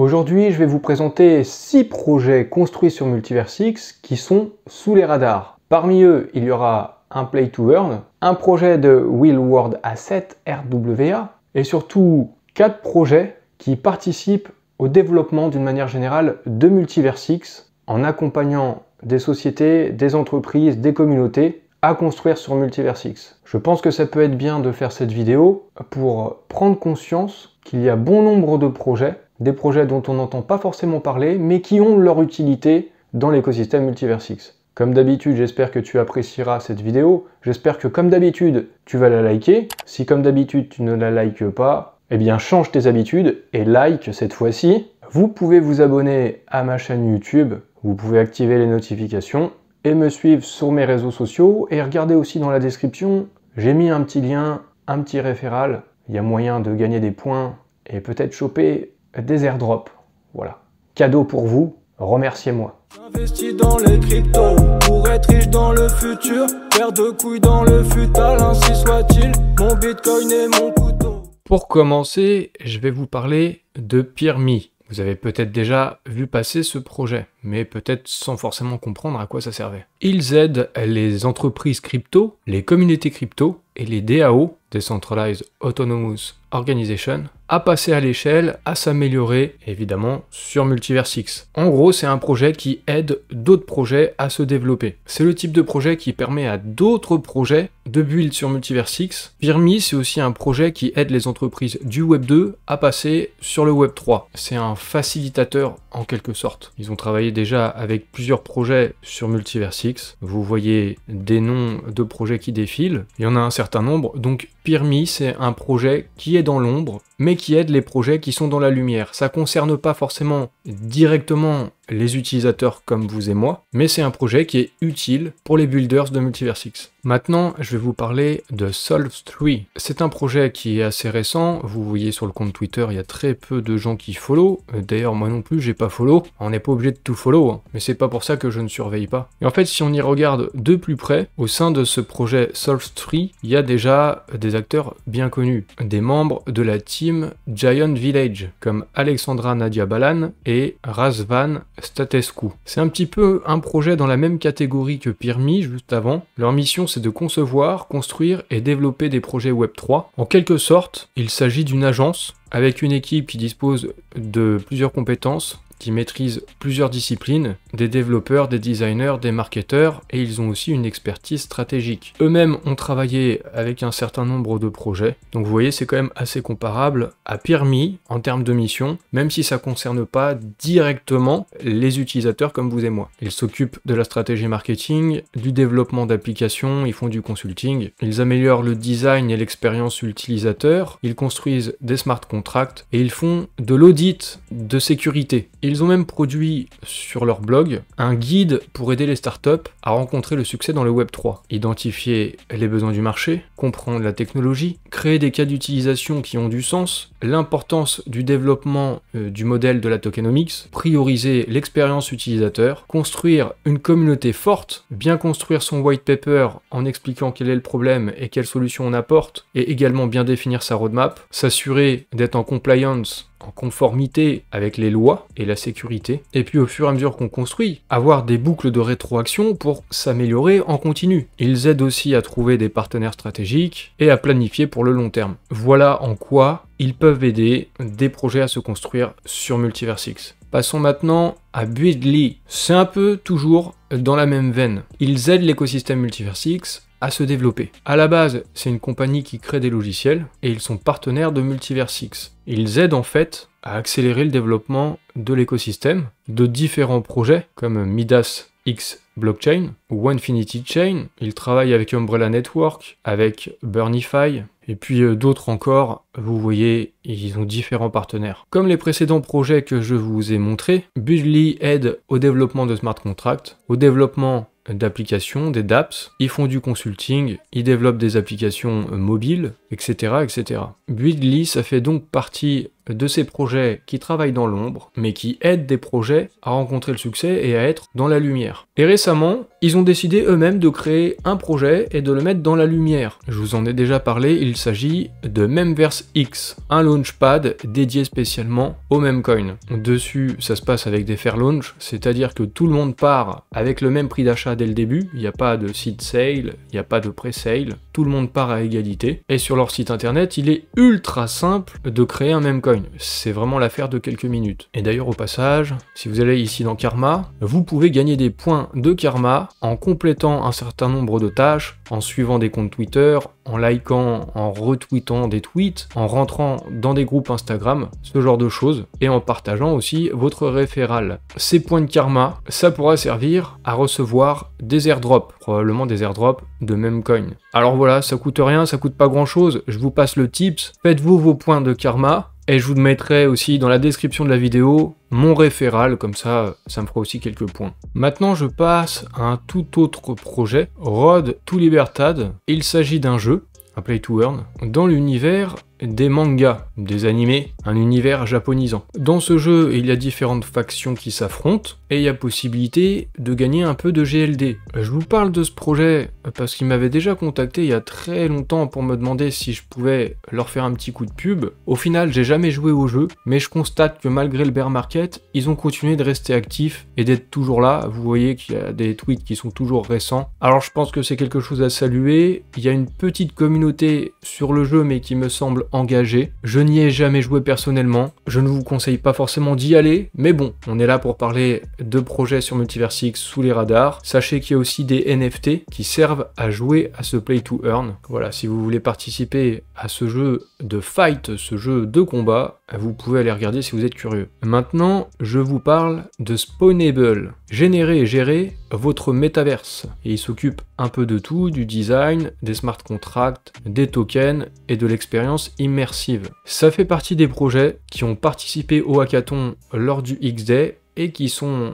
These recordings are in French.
Aujourd'hui, je vais vous présenter 6 projets construits sur Multiversix qui sont sous les radars. Parmi eux, il y aura un Play to Earn, un projet de Real World Asset RWA et surtout 4 projets qui participent au développement d'une manière générale de Multiversix en accompagnant des sociétés, des entreprises, des communautés à construire sur Multiversix. Je pense que ça peut être bien de faire cette vidéo pour prendre conscience qu'il y a bon nombre de projets, des projets dont on n'entend pas forcément parler, mais qui ont leur utilité dans l'écosystème Multiversix. Comme d'habitude, j'espère que tu apprécieras cette vidéo. J'espère que comme d'habitude, tu vas la liker. Si comme d'habitude, tu ne la likes pas, eh bien change tes habitudes et like cette fois-ci. Vous pouvez vous abonner à ma chaîne YouTube, vous pouvez activer les notifications et me suivre sur mes réseaux sociaux. Et regardez aussi dans la description, j'ai mis un petit lien, un petit référal. Il y a moyen de gagner des points et peut-être choper des airdrops. Voilà. Cadeau pour vous, remerciez-moi. J'investis dans les cryptos pour être riche dans le futur. Paire de couilles dans le futal, ainsi soit-il. Mon bitcoin et mon couteau. Pour commencer, je vais vous parler de Peerme. Vous avez peut-être déjà vu passer ce projet, mais peut-être sans forcément comprendre à quoi ça servait. Ils aident les entreprises crypto, les communautés crypto et les DAO, Decentralized Autonomous Organization, à passer à l'échelle, à s'améliorer, évidemment, sur Multiversix. En gros, c'est un projet qui aide d'autres projets à se développer. C'est le type de projet qui permet à d'autres projets de build sur Multiversix. Peerme, c'est aussi un projet qui aide les entreprises du Web 2 à passer sur le Web 3. C'est un facilitateur en quelque sorte. Ils ont travaillé déjà avec plusieurs projets sur Multiversix. Vous voyez des noms de projets qui défilent. Il y en a un certain nombre. Donc Peerme, c'est un projet qui est dans l'ombre, mais qui aide les projets qui sont dans la lumière. Ça concerne pas forcément directement les utilisateurs comme vous et moi, mais c'est un projet qui est utile pour les builders de Multiversix. Maintenant, je vais vous parler de Solve3. C'est un projet qui est assez récent. Vous voyez sur le compte Twitter, il y a très peu de gens qui follow. D'ailleurs, moi non plus, j'ai pas follow. On n'est pas obligé de tout follow, hein. Mais c'est pas pour ça que je ne surveille pas. Et en fait, si on y regarde de plus près, au sein de ce projet Solve3, il y a déjà des acteurs bien connus, des membres de la team Giant Village, comme Alexandra Nadia Balan et Razvan Statescu. C'est un petit peu un projet dans la même catégorie que Peerme juste avant. Leur mission, c'est de concevoir, construire et développer des projets Web 3. En quelque sorte, il s'agit d'une agence avec une équipe qui dispose de plusieurs compétences, qui maîtrisent plusieurs disciplines, des développeurs, des designers, des marketeurs, et ils ont aussi une expertise stratégique. Eux-mêmes ont travaillé avec un certain nombre de projets, donc vous voyez c'est quand même assez comparable à Peerme en termes de mission, même si ça ne concerne pas directement les utilisateurs comme vous et moi. Ils s'occupent de la stratégie marketing, du développement d'applications, ils font du consulting, ils améliorent le design et l'expérience utilisateur, ils construisent des smart contracts, et ils font de l'audit de sécurité. Ils ont même produit sur leur blog un guide pour aider les startups à rencontrer le succès dans le Web 3. Identifier les besoins du marché, comprendre la technologie, créer des cas d'utilisation qui ont du sens, l'importance du développement du modèle de la tokenomics, prioriser l'expérience utilisateur, construire une communauté forte, bien construire son white paper en expliquant quel est le problème et quelles solutions on apporte, et également bien définir sa roadmap, s'assurer d'être en compliance, en conformité avec les lois et la sécurité, et puis au fur et à mesure qu'on construit, avoir des boucles de rétroaction pour s'améliorer en continu. Ils aident aussi à trouver des partenaires stratégiques et à planifier pour le long terme. Voilà en quoi ils peuvent aider des projets à se construire sur Multiversix. Passons maintenant à Buildly. C'est un peu toujours dans la même veine. Ils aident l'écosystème Multiversix à se développer. À la base, c'est une compagnie qui crée des logiciels et ils sont partenaires de Multiversix. Ils aident en fait à accélérer le développement de l'écosystème, de différents projets comme Midas X Blockchain ou Infinity Chain. Ils travaillent avec Umbrella Network, avec Burnify, et puis d'autres encore. Vous voyez, ils ont différents partenaires. Comme les précédents projets que je vous ai montrés, Buildly aide au développement de smart contracts, au développement d'applications, des dApps, ils font du consulting, ils développent des applications mobiles, etc. etc. Buildly, ça fait donc partie de ces projets qui travaillent dans l'ombre, mais qui aident des projets à rencontrer le succès et à être dans la lumière. Et récemment, ils ont décidé eux-mêmes de créer un projet et de le mettre dans la lumière. Je vous en ai déjà parlé, il s'agit de Memverse X, un launchpad dédié spécialement au Memcoin. Dessus, ça se passe avec des fair launch, c'est-à-dire que tout le monde part avec le même prix d'achat dès le début, il n'y a pas de seed sale, il n'y a pas de pre-sale, tout le monde part à égalité. Et sur leur site internet, il est ultra simple de créer un Memcoin. C'est vraiment l'affaire de quelques minutes. Et d'ailleurs, au passage, si vous allez ici dans Karma, vous pouvez gagner des points de Karma en complétant un certain nombre de tâches, en suivant des comptes Twitter, en likant, en retweetant des tweets, en rentrant dans des groupes Instagram, ce genre de choses, et en partageant aussi votre référal. Ces points de Karma, ça pourra servir à recevoir des airdrops, probablement des airdrops de Memcoin. Alors voilà, ça coûte rien, ça coûte pas grand chose, je vous passe le tips, faites-vous vos points de Karma, et je vous mettrai aussi dans la description de la vidéo mon référal, comme ça, ça me fera aussi quelques points. Maintenant, je passe à un tout autre projet, Road to Libertad. Il s'agit d'un jeu, un play to earn, dans l'univers des mangas, des animés, un univers japonisant. Dans ce jeu, il y a différentes factions qui s'affrontent, et il y a possibilité de gagner un peu de GLD. Je vous parle de ce projet parce qu'il m'avait déjà contacté il y a très longtemps pour me demander si je pouvais leur faire un petit coup de pub. Au final, j'ai jamais joué au jeu, mais je constate que malgré le bear market, ils ont continué de rester actifs et d'être toujours là. Vous voyez qu'il y a des tweets qui sont toujours récents. Alors je pense que c'est quelque chose à saluer. Il y a une petite communauté sur le jeu, mais qui me semble engagé. Je n'y ai jamais joué personnellement, je ne vous conseille pas forcément d'y aller, mais bon, on est là pour parler de projets sur Multiversix sous les radars. Sachez qu'il y a aussi des NFT qui servent à jouer à ce play to earn. Voilà, si vous voulez participer à ce jeu de fight, ce jeu de combat, vous pouvez aller regarder si vous êtes curieux. Maintenant, je vous parle de Spawnable. Générer et gérer votre métaverse. Et il s'occupe un peu de tout, du design, des smart contracts, des tokens et de l'expérience immersive. Ça fait partie des projets qui ont participé au hackathon lors du X-Day et qui sont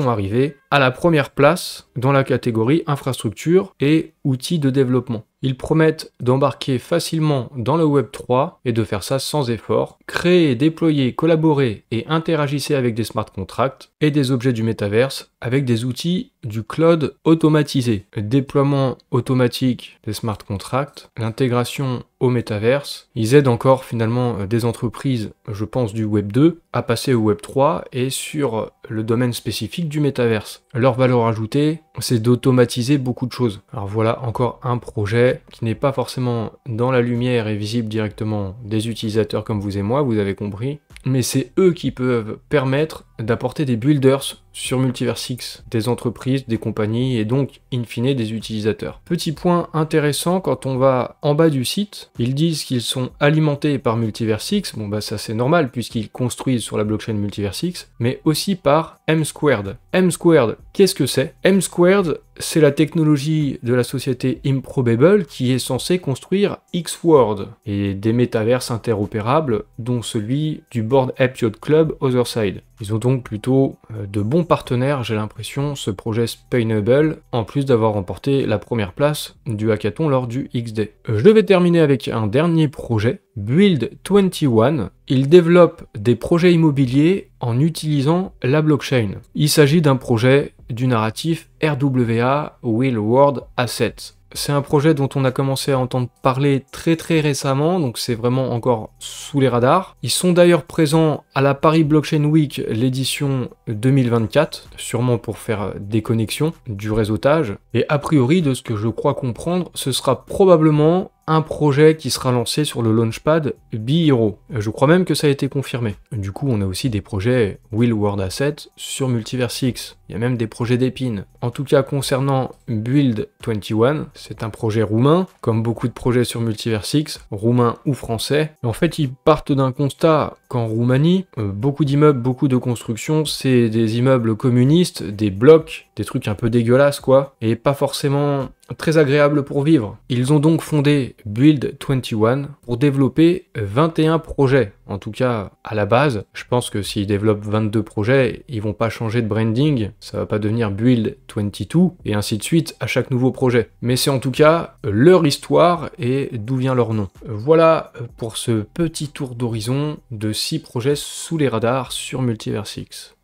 arrivés à la première place dans la catégorie infrastructure et outils de développement. Ils promettent d'embarquer facilement dans le Web3 et de faire ça sans effort. Créez, déployez, collaborez et interagissez avec des smart contracts et des objets du métaverse avec des outils du cloud automatisé. Le déploiement automatique des smart contracts, l'intégration au métaverse. Ils aident encore finalement des entreprises, je pense du Web 2, à passer au Web 3 et sur le domaine spécifique du métaverse. Leur valeur ajoutée, c'est d'automatiser beaucoup de choses. Alors voilà encore un projet qui n'est pas forcément dans la lumière et visible directement des utilisateurs comme vous et moi, vous avez compris, mais c'est eux qui peuvent permettre d'apporter des builders sur Multiversix, des entreprises, des compagnies et donc in fine des utilisateurs. Petit point intéressant, quand on va en bas du site, ils disent qu'ils sont alimentés par Multiversix, bon bah ça c'est normal puisqu'ils construisent sur la blockchain Multiversix, mais aussi par M-Squared. M-Squared, qu'est-ce que c'est? M-Squared, c'est la technologie de la société Improbable qui est censée construire X-World et des métaverses interopérables, dont celui du Bored Ape Yacht Club Otherside. Ils ont donc plutôt de bons partenaires, j'ai l'impression, ce projet Spawnable, en plus d'avoir remporté la première place du hackathon lors du X-Day. Je vais terminer avec un dernier projet, Build 21. Il développe des projets immobiliers en utilisant la blockchain. Il s'agit d'un projet du narratif RWA Real World Assets. C'est un projet dont on a commencé à entendre parler très récemment, donc c'est vraiment encore sous les radars. Ils sont d'ailleurs présents à la Paris Blockchain Week, l'édition 2024, sûrement pour faire des connexions, du réseautage. Et a priori, de ce que je crois comprendre, ce sera probablement un projet qui sera lancé sur le launchpad B-Hero. Je crois même que ça a été confirmé. Du coup, on a aussi des projets Real World Assets sur Multiversix. Il y a même des projets d'Epine. En tout cas, concernant Build 21, c'est un projet roumain, comme beaucoup de projets sur Multiversix, roumain ou français. En fait, ils partent d'un constat qu'en Roumanie, beaucoup d'immeubles, beaucoup de constructions, c'est des immeubles communistes, des blocs, des trucs un peu dégueulasses, quoi, et pas forcément très agréable pour vivre. Ils ont donc fondé Build 21 pour développer 21 projets. En tout cas, à la base, je pense que s'ils développent 22 projets, ils vont pas changer de branding, ça va pas devenir Build 22 et ainsi de suite à chaque nouveau projet. Mais c'est en tout cas leur histoire et d'où vient leur nom. Voilà pour ce petit tour d'horizon de 6 projets sous les radars sur Multiversix.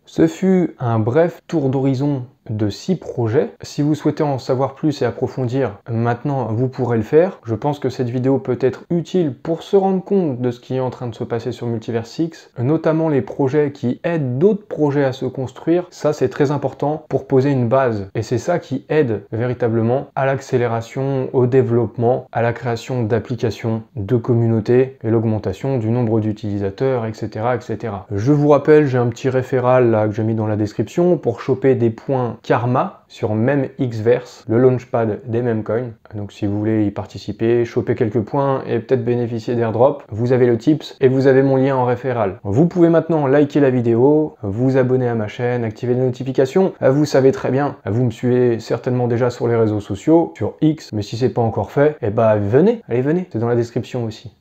Ce fut un bref tour d'horizon de 6 projets. Si vous souhaitez en savoir plus et approfondir, maintenant vous pourrez le faire. Je pense que cette vidéo peut être utile pour se rendre compte de ce qui est en train de se passer sur Multiversix, notamment les projets qui aident d'autres projets à se construire. Ça, c'est très important pour poser une base. Et c'est ça qui aide véritablement à l'accélération, au développement, à la création d'applications, de communautés et l'augmentation du nombre d'utilisateurs, etc., etc. Je vous rappelle, j'ai un petit référal là que j'ai mis dans la description pour choper des points Karma sur MemXverse, le launchpad des Memcoins. Donc si vous voulez y participer, choper quelques points et peut-être bénéficier d'airdrop, vous avez le tips et vous avez mon lien en référal. Vous pouvez maintenant liker la vidéo, vous abonner à ma chaîne, activer les notifications. Vous savez très bien, vous me suivez certainement déjà sur les réseaux sociaux, sur X, mais si c'est pas encore fait, eh bah venez, allez venez, c'est dans la description aussi.